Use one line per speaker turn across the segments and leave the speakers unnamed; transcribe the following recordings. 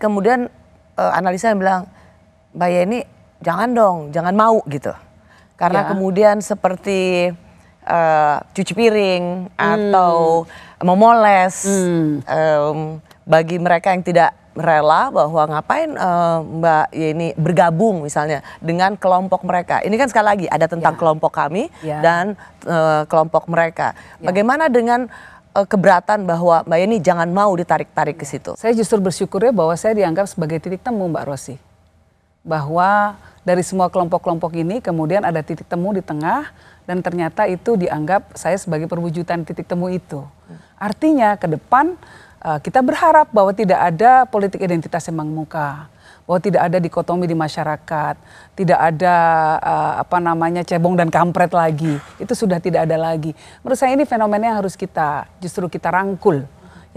kemudian analisa yang bilang, Mbak Yeni jangan dong, jangan mau gitu. Karena kemudian seperti cuci piring atau memoles bagi mereka yang tidak rela bahwa ngapain Mbak Yeni bergabung misalnya dengan kelompok mereka. Ini kan sekali lagi ada tentang kelompok kami dan kelompok mereka. Bagaimana dengan keberatan bahwa Mbak Yeni jangan mau ditarik-tarik ke situ?
Saya justru bersyukurnya bahwa saya dianggap sebagai titik temu, Mbak Rosi. Bahwa dari semua kelompok-kelompok ini kemudian ada titik temu di tengah dan ternyata itu dianggap saya sebagai perwujudan titik temu itu. Artinya ke depan kita berharap bahwa tidak ada politik identitas yang mengemuka, bahwa tidak ada dikotomi di masyarakat, tidak ada cebong dan kampret lagi. Itu sudah tidak ada lagi. Menurut saya ini fenomena yang harus justru kita rangkul,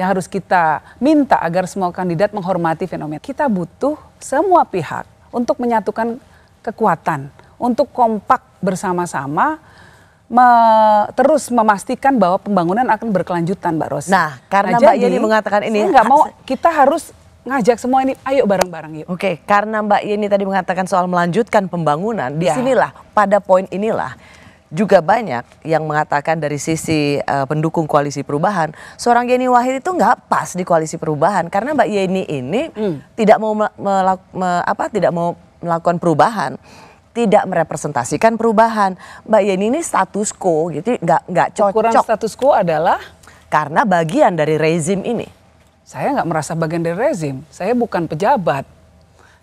yang harus kita minta agar semua kandidat menghormati fenomena. Kita butuh semua pihak untuk menyatukan kekuatan, untuk kompak bersama-sama, terus memastikan bahwa pembangunan akan berkelanjutan, Mbak Rosi.
Nah, karena Mbak Yeni mengatakan ini,
saya nggak mau, kita harus ngajak semua ini, ayo bareng-bareng yuk.
Oke, karena Mbak Yeni tadi mengatakan soal melanjutkan pembangunan, disinilah pada poin inilah juga banyak yang mengatakan dari sisi pendukung koalisi perubahan, seorang Yeni Wahid itu nggak pas di koalisi perubahan karena Mbak Yeni ini tidak mau melakukan perubahan. Tidak merepresentasikan perubahan. Mbak Yeni ini status quo, gitu nggak cocok.
Ukuran status quo adalah?
Karena bagian dari rezim ini.
Saya nggak merasa bagian dari rezim, saya bukan pejabat.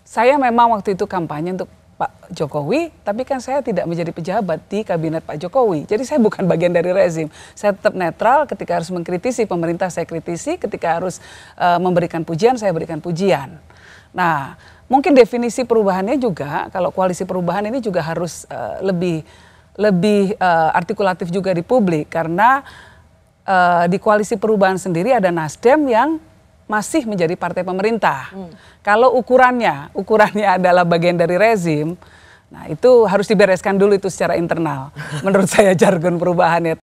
Saya memang waktu itu kampanye untuk Pak Jokowi, tapi kan saya tidak menjadi pejabat di kabinet Pak Jokowi. Jadi saya bukan bagian dari rezim. Saya tetap netral ketika harus mengkritisi pemerintah, saya kritisi. Ketika harus memberikan pujian, saya berikan pujian. Nah, mungkin definisi perubahannya juga, kalau koalisi perubahan ini juga harus lebih artikulatif juga di publik. Karena di koalisi perubahan sendiri ada Nasdem yang masih menjadi partai pemerintah. Kalau ukurannya adalah bagian dari rezim, nah itu harus dibereskan dulu itu secara internal. Menurut saya jargon perubahannya.